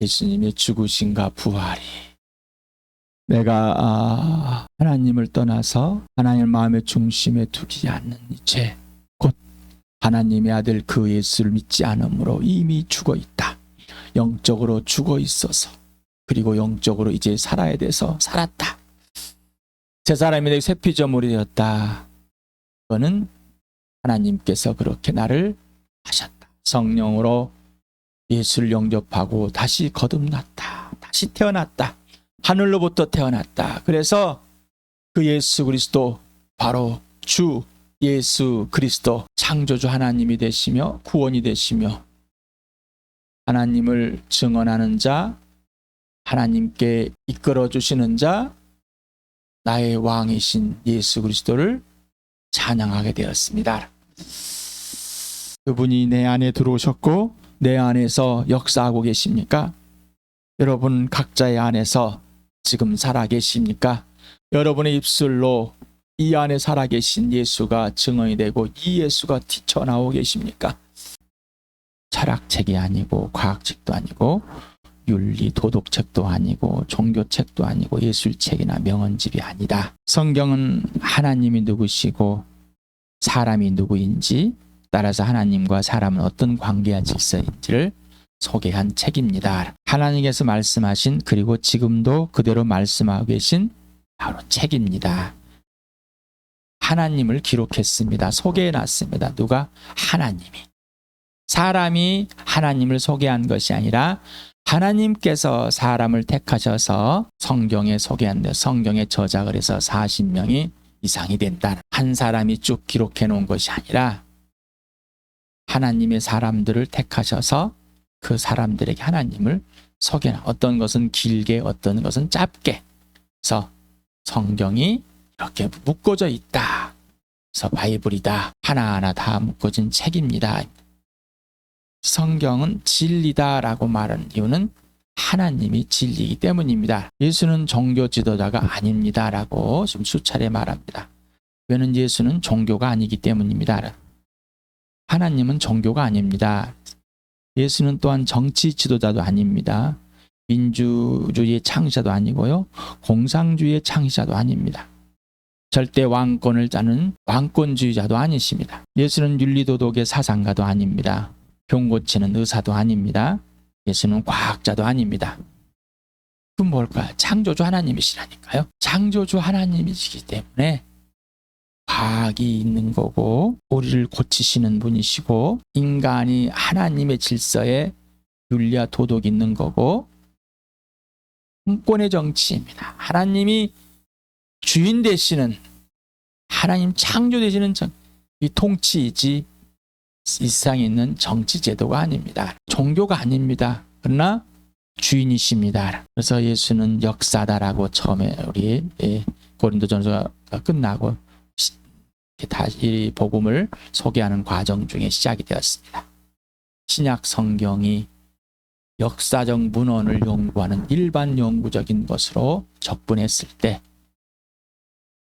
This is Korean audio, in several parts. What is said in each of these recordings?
예수님의 죽으심과 부활이 내가 하나님을 떠나서 하나님을 마음의 중심에 두지 않는 이제 곧 하나님의 아들 그 예수를 믿지 않으므로 이미 죽어 있다. 영적으로 죽어 있어서 그리고 영적으로 이제 살아야 돼서 살았다. 새 사람이 되고 새 피조물이 되었다. 그거는 하나님께서 그렇게 나를 하셨다. 성령으로 예수를 영접하고 다시 거듭났다. 다시 태어났다. 하늘로부터 태어났다. 그래서 그 예수 그리스도 바로 주 예수 그리스도 창조주 하나님이 되시며 구원이 되시며 하나님을 증언하는 자, 하나님께 이끌어 주시는 자, 나의 왕이신 예수 그리스도를 찬양하게 되었습니다. 그분이 내 안에 들어오셨고 내 안에서 역사하고 계십니까? 여러분 각자의 안에서 지금 살아 계십니까? 여러분의 입술로 이 안에 살아 계신 예수가 증언이 되고 이 예수가 튀쳐나오고 계십니까? 철학책이 아니고 과학책도 아니고 윤리 도덕책도 아니고 종교책도 아니고 예술책이나 명언집이 아니다. 성경은 하나님이 누구시고 사람이 누구인지 따라서 하나님과 사람은 어떤 관계와 질서인지를 소개한 책입니다. 하나님께서 말씀하신 그리고 지금도 그대로 말씀하고 계신 바로 책입니다. 하나님을 기록했습니다. 소개해놨습니다. 누가? 하나님이. 사람이 하나님을 소개한 것이 아니라 하나님께서 사람을 택하셔서 성경에 소개한데 성경에 저작을 해서 40명이 이상이 된다. 한 사람이 쭉 기록해 놓은 것이 아니라 하나님의 사람들을 택하셔서 그 사람들에게 하나님을 소개한 어떤 것은 길게 어떤 것은 짧게 그래서 성경이 이렇게 묶어져 있다. 그래서 바이블이다. 하나하나 다 묶어진 책입니다. 성경은 진리다라고 말하는 이유는 하나님이 진리이기 때문입니다. 예수는 종교 지도자가 아닙니다라고 지금 수차례 말합니다. 왜냐하면 예수는 종교가 아니기 때문입니다. 하나님은 종교가 아닙니다. 예수는 또한 정치 지도자도 아닙니다. 민주주의의 창시자도 아니고요. 공산주의의 창시자도 아닙니다. 절대 왕권을 짜는 왕권주의자도 아니십니다. 예수는 윤리도덕의 사상가도 아닙니다. 병 고치는 의사도 아닙니다. 예수는 과학자도 아닙니다. 그럼 뭘까요? 창조주 하나님이시라니까요. 창조주 하나님이시기 때문에 과학이 있는 거고 우리를 고치시는 분이시고 인간이 하나님의 질서에 윤리와 도덕이 있는 거고 공권의 정치입니다. 하나님이 주인 되시는 하나님 창조 되시는 이 통치이지 이 세상에 있는 정치 제도가 아닙니다. 종교가 아닙니다. 그러나 주인이십니다. 그래서 예수는 역사다라고 처음에 우리 고린도전서가 끝나고 다시 복음을 소개하는 과정 중에 시작이 되었습니다. 신약 성경이 역사적 문헌을 연구하는 일반 연구적인 것으로 접근했을 때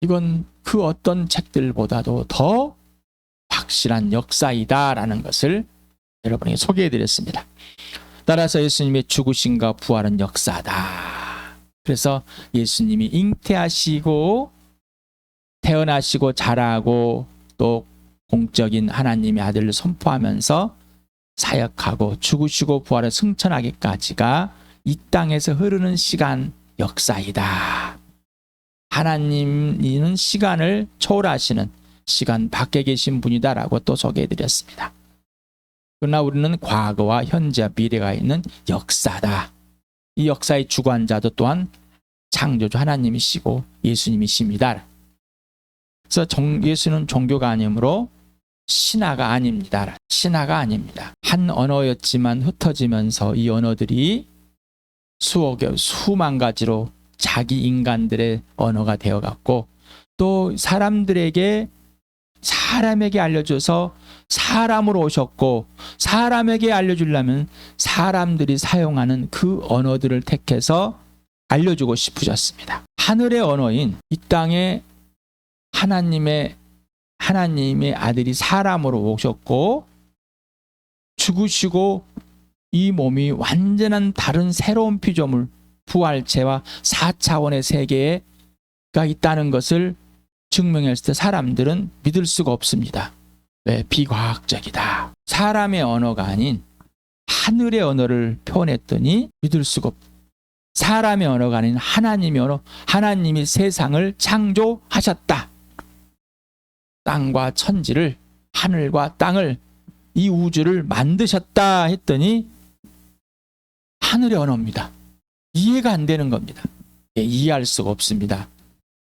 이건 그 어떤 책들보다도 더 확실한 역사이다라는 것을 여러분에게 소개해드렸습니다. 따라서 예수님의 죽으심과 부활은 역사다. 그래서 예수님이 잉태하시고 태어나시고 자라고 또 공적인 하나님의 아들을 선포하면서 사역하고 죽으시고 부활을 승천하기까지가 이 땅에서 흐르는 시간 역사이다. 하나님은 시간을 초월하시는 시간 밖에 계신 분이다라고 또 소개해드렸습니다. 그러나 우리는 과거와 현재와 미래가 있는 역사다. 이 역사의 주관자도 또한 창조주 하나님이시고 예수님이십니다. 그래서 예수는 종교가 아니므로 신화가 아닙니다. 신화가 아닙니다. 한 언어였지만 흩어지면서 이 언어들이 수만 가지로 자기 인간들의 언어가 되어갔고 또 사람에게 알려줘서 사람으로 오셨고 사람에게 알려주려면 사람들이 사용하는 그 언어들을 택해서 알려주고 싶으셨습니다. 하늘의 언어인 이 땅에 하나님의 아들이 사람으로 오셨고 죽으시고 이 몸이 완전한 다른 새로운 피조물, 부활체와 4차원의 세계가 있다는 것을 증명했을 때 사람들은 믿을 수가 없습니다. 왜? 비과학적이다. 사람의 언어가 아닌 하늘의 언어를 표현했더니 믿을 수가 없다. 사람의 언어가 아닌 하나님의 언어, 하나님이 세상을 창조하셨다. 땅과 천지를, 하늘과 땅을, 이 우주를 만드셨다 했더니 하늘의 언어입니다. 이해가 안 되는 겁니다. 이해할 수가 없습니다.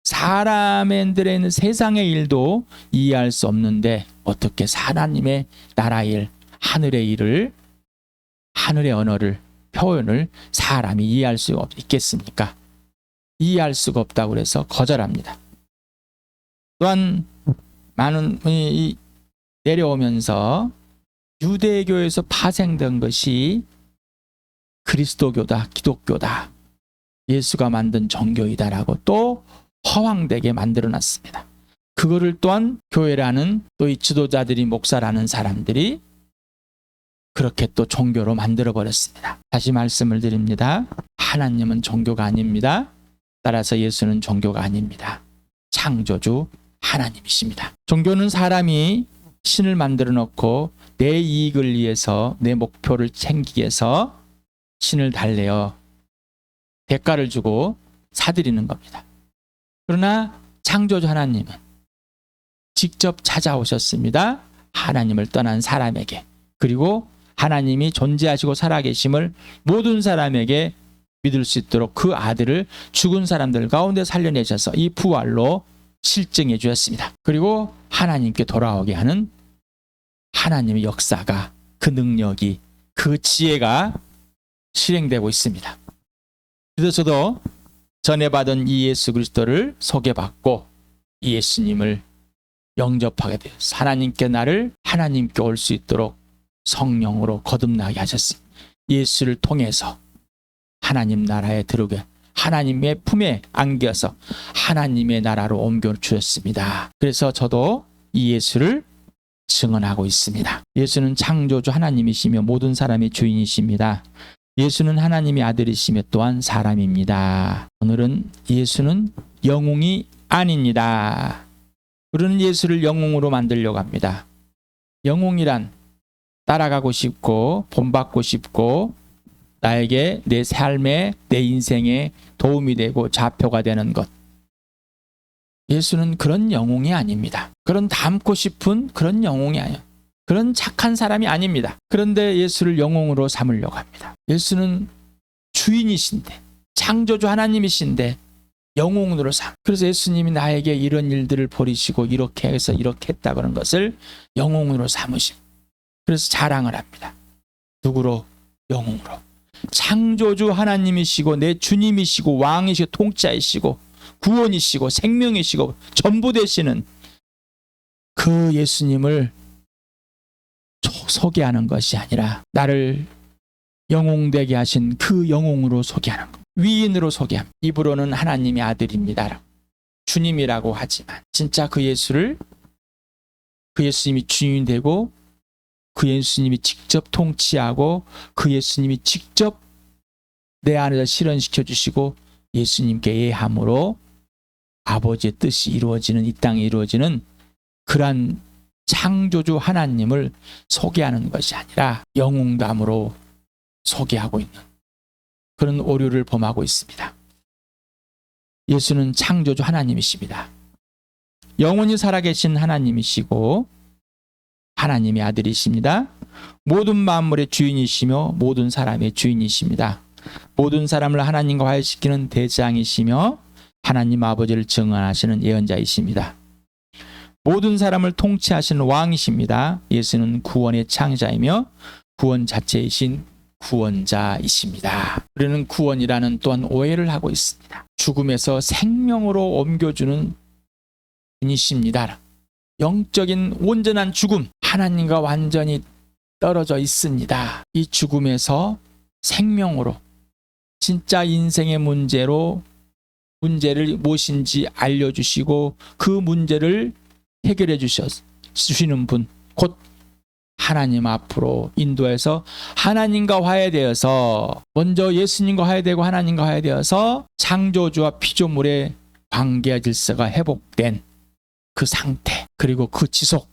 사람들에 있는 세상의 일도 이해할 수 없는데 어떻게 하나님의 나라의 일, 하늘의 일을, 하늘의 언어를, 표현을 사람이 이해할 수가 있겠습니까? 이해할 수가 없다고 그래서 거절합니다. 또한 많은 분이 내려오면서 유대교에서 파생된 것이 그리스도교다, 기독교다, 예수가 만든 종교이다라고 또 허황되게 만들어놨습니다. 그거를 또한 교회라는 또 이 지도자들이, 목사라는 사람들이 그렇게 또 종교로 만들어버렸습니다. 다시 말씀을 드립니다. 하나님은 종교가 아닙니다. 따라서 예수는 종교가 아닙니다. 창조주 하나님이십니다. 종교는 사람이 신을 만들어 놓고 내 이익을 위해서, 내 목표를 챙기기 위해서 신을 달래어 대가를 주고 사들이는 겁니다. 그러나 창조주 하나님은 직접 찾아오셨습니다. 하나님을 떠난 사람에게. 그리고 하나님이 존재하시고 살아계심을 모든 사람에게 믿을 수 있도록 그 아들을 죽은 사람들 가운데 살려내셔서 이 부활로 실증해 주셨습니다. 그리고 하나님께 돌아오게 하는 하나님의 역사가, 그 능력이, 그 지혜가 실행되고 있습니다. 그래서 저도 전해받은 이 예수 그리스도를 소개받고 이 예수님을 영접하게 되었습니다. 하나님께 나를 하나님께 올 수 있도록 성령으로 거듭나게 하셨습니다. 예수를 통해서 하나님 나라에 들어오게, 하나님의 품에 안겨서 하나님의 나라로 옮겨 주셨습니다. 그래서 저도 이 예수를 증언하고 있습니다. 예수는 창조주 하나님이시며 모든 사람의 주인이십니다. 예수는 하나님의 아들이시며 또한 사람입니다. 오늘은 예수는 영웅이 아닙니다. 우리는 예수를 영웅으로 만들려고 합니다. 영웅이란 따라가고 싶고 본받고 싶고 나에게 내 삶에, 내 인생에 도움이 되고 좌표가 되는 것. 예수는 그런 영웅이 아닙니다. 그런 닮고 싶은 그런 영웅이 아니에요. 그런 착한 사람이 아닙니다. 그런데 예수를 영웅으로 삼으려고 합니다. 예수는 주인이신데, 창조주 하나님이신데 영웅으로 삼. 그래서 예수님이 나에게 이런 일들을 벌이시고 이렇게 해서 이렇게 했다 그런 것을 영웅으로 삼으시고, 그래서 자랑을 합니다. 누구로? 영웅으로. 창조주 하나님이시고 내 주님이시고 왕이시고 통치자이시고 구원이시고 생명이시고 전부 되시는 그 예수님을 소개하는 것이 아니라 나를 영웅되게 하신 그 영웅으로 소개하는 것. 위인으로 소개합니다. 입으로는 하나님의 아들입니다. 주님이라고 하지만 진짜 그 예수를, 그 예수님이 주인이 되고 그 예수님이 직접 통치하고 그 예수님이 직접 내 안에서 실현시켜 주시고 예수님께 예함으로 아버지의 뜻이 이루어지는, 이 땅에 이루어지는 그러한 창조주 하나님을 소개하는 것이 아니라 영웅담으로 소개하고 있는 그런 오류를 범하고 있습니다. 예수는 창조주 하나님이십니다. 영원히 살아계신 하나님이시고 하나님의 아들이십니다. 모든 만물의 주인이시며 모든 사람의 주인이십니다. 모든 사람을 하나님과 화해시키는 대장이시며 하나님 아버지를 증언하시는 예언자이십니다. 모든 사람을 통치하시는 왕이십니다. 예수는 구원의 창자이며 구원 자체이신 구원자이십니다. 우리는 구원이라는 또한 오해를 하고 있습니다. 죽음에서 생명으로 옮겨주는 분이십니다. 영적인 온전한 죽음, 하나님과 완전히 떨어져 있습니다. 이 죽음에서 생명으로, 진짜 인생의 문제를 무엇인지 알려주시고 그 문제를 해결해 주시는 분, 곧 하나님 앞으로 인도해서 하나님과 화해되어서, 먼저 예수님과 화해되고 하나님과 화해되어서 창조주와 피조물의 관계 질서가 회복된 그 상태, 그리고 그 지속,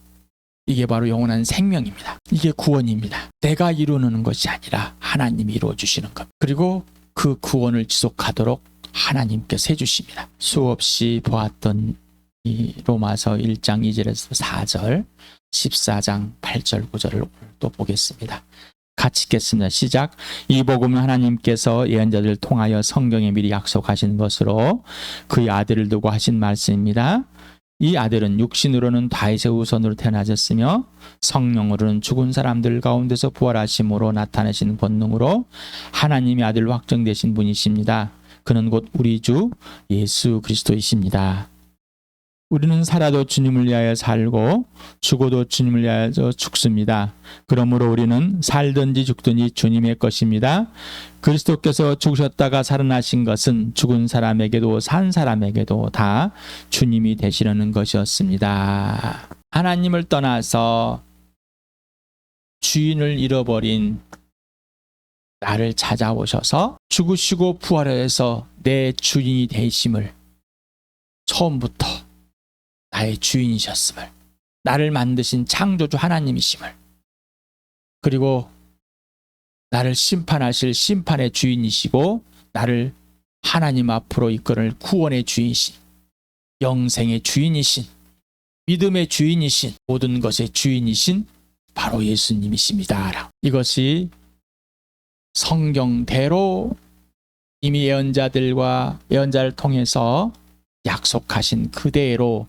이게 바로 영원한 생명입니다. 이게 구원입니다. 내가 이루는 것이 아니라 하나님이 이루어주시는 것. 그리고 그 구원을 지속하도록 하나님께서 해주십니다. 수없이 보았던 이 로마서 1장 2절에서 4절, 14장 8절 9절을 또 보겠습니다. 같이 읽겠습니다. 시작. 이 복음은 하나님께서 예언자들을 통하여 성경에 미리 약속하신 것으로 그의 아들을 두고 하신 말씀입니다. 이 아들은 육신으로는 다윗의 후손으로 태어나셨으며 성령으로는 죽은 사람들 가운데서 부활하심으로 나타내신 권능으로 하나님의 아들로 확정되신 분이십니다. 그는 곧 우리 주 예수 그리스도이십니다. 우리는 살아도 주님을 위하여 살고 죽어도 주님을 위하여 죽습니다. 그러므로 우리는 살든지 죽든지 주님의 것입니다. 그리스도께서 죽으셨다가 살아나신 것은 죽은 사람에게도 산 사람에게도 다 주님이 되시려는 것이었습니다. 하나님을 떠나서 주인을 잃어버린 나를 찾아오셔서 죽으시고 부활해서 내 주인이 되심을, 처음부터 나의 주인이셨음을, 나를 만드신 창조주 하나님이심을, 그리고 나를 심판하실 심판의 주인이시고 나를 하나님 앞으로 이끌을 구원의 주인이신, 영생의 주인이신, 믿음의 주인이신, 모든 것의 주인이신 바로 예수님이십니다. 이것이 성경대로 이미 예언자를 통해서 약속하신 그대로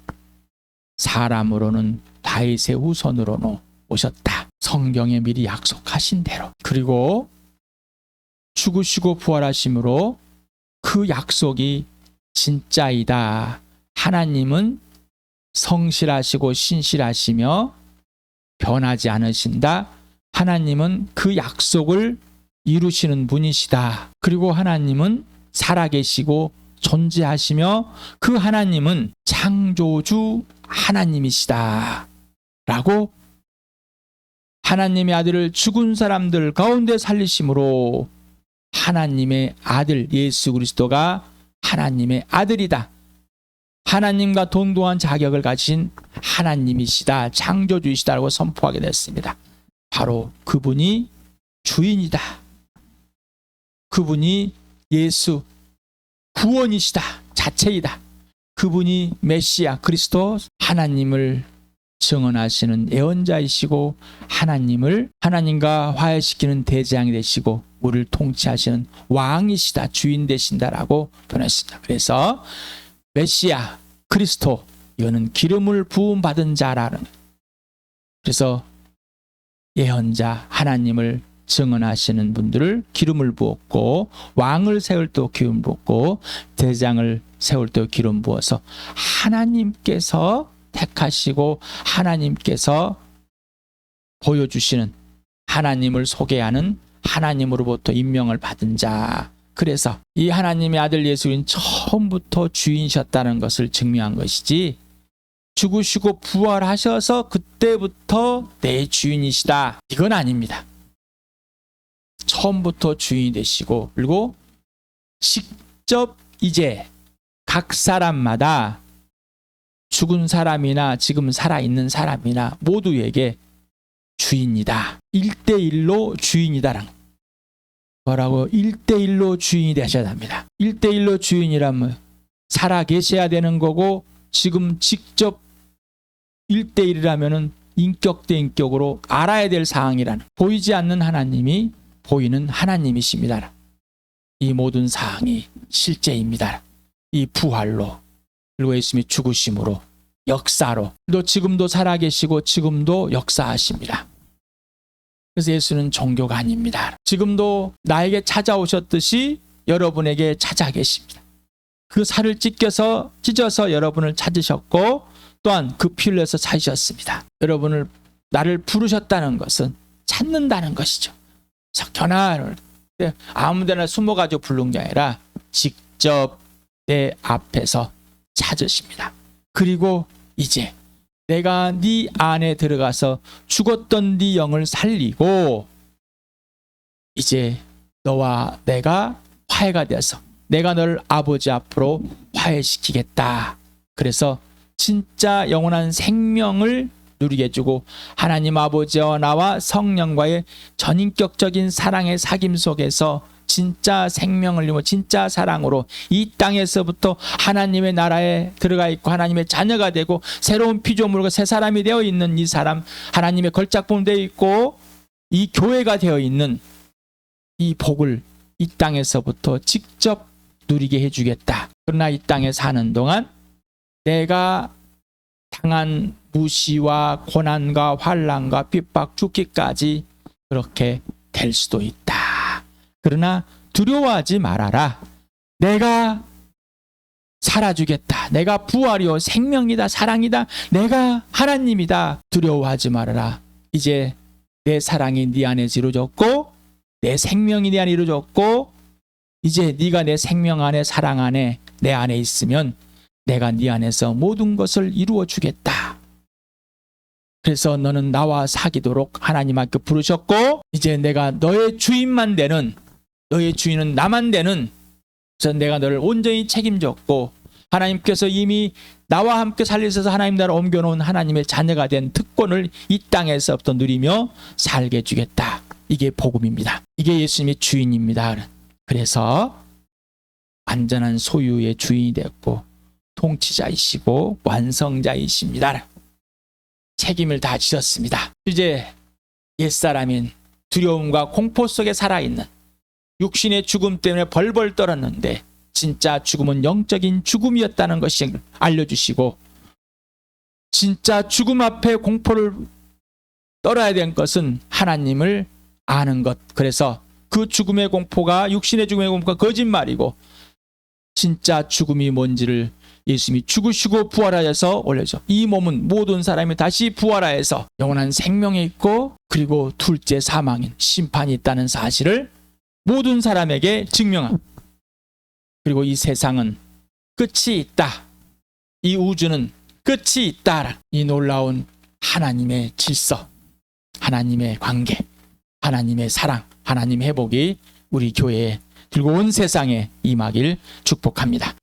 사람으로는 다윗의 후손으로는 오셨다. 성경에 미리 약속하신 대로. 그리고 죽으시고 부활하심으로 그 약속이 진짜이다. 하나님은 성실하시고 신실하시며 변하지 않으신다. 하나님은 그 약속을 이루시는 분이시다. 그리고 하나님은 살아계시고 존재하시며 그 하나님은 창조주 하나님이시다 라고, 하나님의 아들을 죽은 사람들 가운데 살리심으로 하나님의 아들 예수 그리스도가 하나님의 아들이다, 하나님과 동등한 자격을 가진 하나님이시다, 창조주이시다라고 선포하게 됐습니다. 바로 그분이 주인이다. 그분이 예수 구원이시다 자체이다. 그분이 메시아 그리스도, 하나님을 증언하시는 예언자이시고 하나님과 화해시키는 대장이 되시고 우리를 통치하시는 왕이시다, 주인 되신다라고 변했습니다. 그래서 메시아 그리스도, 이거는 기름을 부음 받은 자라는, 그래서 예언자 하나님을 증언하시는 분들을 기름을 부었고, 왕을 세울 때 기름 부었고, 대장을 세울 때 기름 부어서 하나님께서 택하시고 하나님께서 보여주시는, 하나님을 소개하는, 하나님으로부터 임명을 받은 자. 그래서 이 하나님의 아들 예수는 처음부터 주인이셨다는 것을 증명한 것이지, 죽으시고 부활하셔서 그때부터 내 주인이시다 이건 아닙니다. 처음부터 주인이 되시고, 그리고 직접 이제 각 사람마다 죽은 사람이나 지금 살아있는 사람이나 모두에게 주인이다. 1대1로 주인이다랑, 뭐라고? 1대1로 주인이 되셔야 합니다. 1대1로 주인이라면 살아 계셔야 되는 거고, 지금 직접 1대1이라면 인격 대 인격으로 알아야 될 사항이라는, 보이지 않는 하나님이 보이는 하나님이십니다. 이 모든 사항이 실제입니다. 이 부활로, 그리고 예수님이 죽으심으로, 역사로, 또 지금도 살아계시고 지금도 역사하십니다. 그래서 예수는 종교가 아닙니다. 지금도 나에게 찾아오셨듯이 여러분에게 찾아 계십니다. 그 살을 찢어서 여러분을 찾으셨고, 또한 그 피를 내서 찾으셨습니다. 여러분을, 나를 부르셨다는 것은 찾는다는 것이죠. 석현아, 아무데나 숨어가지고 부른 게 아니라 직접 내 앞에서 찾으십니다. 그리고 이제 내가 네 안에 들어가서 죽었던 네 영을 살리고 이제 너와 내가 화해가 되어서 내가 너를 아버지 앞으로 화해시키겠다. 그래서 진짜 영원한 생명을 누리게 해주고 하나님 아버지와 나와 성령과의 전인격적인 사랑의 사귐 속에서 진짜 생명을 이루고 진짜 사랑으로 이 땅에서부터 하나님의 나라에 들어가 있고 하나님의 자녀가 되고 새로운 피조물과 새 사람이 되어 있는 이 사람, 하나님의 걸작품 되어 있고 이 교회가 되어 있는 이 복을 이 땅에서부터 직접 누리게 해주겠다. 그러나 이 땅에 사는 동안 내가 당한 무시와 고난과 환난과 핍박, 죽기까지 그렇게 될 수도 있다. 그러나 두려워하지 말아라. 내가 살아주겠다. 내가 부활이요 생명이다. 사랑이다. 내가 하나님이다. 두려워하지 말아라. 이제 내 사랑이 네 안에서 이루어졌고 내 생명이 네 안에 이루어졌고 이제 네가 내 생명 안에 사랑 안에 내 안에 있으면 내가 네 안에서 모든 것을 이루어 주겠다. 그래서 너는 나와 사귀도록 하나님 앞에 부르셨고 이제 내가 너의 주인만 되는 너의 주인은 나만 되는 그래서 내가 너를 온전히 책임졌고 하나님께서 이미 나와 함께 살리셔서 하나님 나라를 옮겨놓은 하나님의 자녀가 된 특권을 이 땅에서부터 누리며 살게 해주겠다. 이게 복음입니다. 이게 예수님의 주인입니다. 그래서 완전한 소유의 주인이 됐고 통치자이시고 완성자이십니다. 책임을 다 지셨습니다. 이제 옛사람인 두려움과 공포 속에 살아있는 육신의 죽음 때문에 벌벌 떨었는데 진짜 죽음은 영적인 죽음이었다는 것을 알려주시고 진짜 죽음 앞에 공포를 떨어야 된 것은 하나님을 아는 것. 그래서 그 죽음의 공포가 육신의 죽음의 공포가 거짓말이고 진짜 죽음이 뭔지를 예수님이 죽으시고 부활하여서 올려줘. 이 몸은 모든 사람이 다시 부활하여서 영원한 생명에 있고 그리고 둘째 사망인 심판이 있다는 사실을 모든 사람에게 증명한. 그리고 이 세상은 끝이 있다. 이 우주는 끝이 있다. 이 놀라운 하나님의 질서, 하나님의 관계, 하나님의 사랑, 하나님의 회복이 우리 교회에 들고 온 세상에 임하길 축복합니다.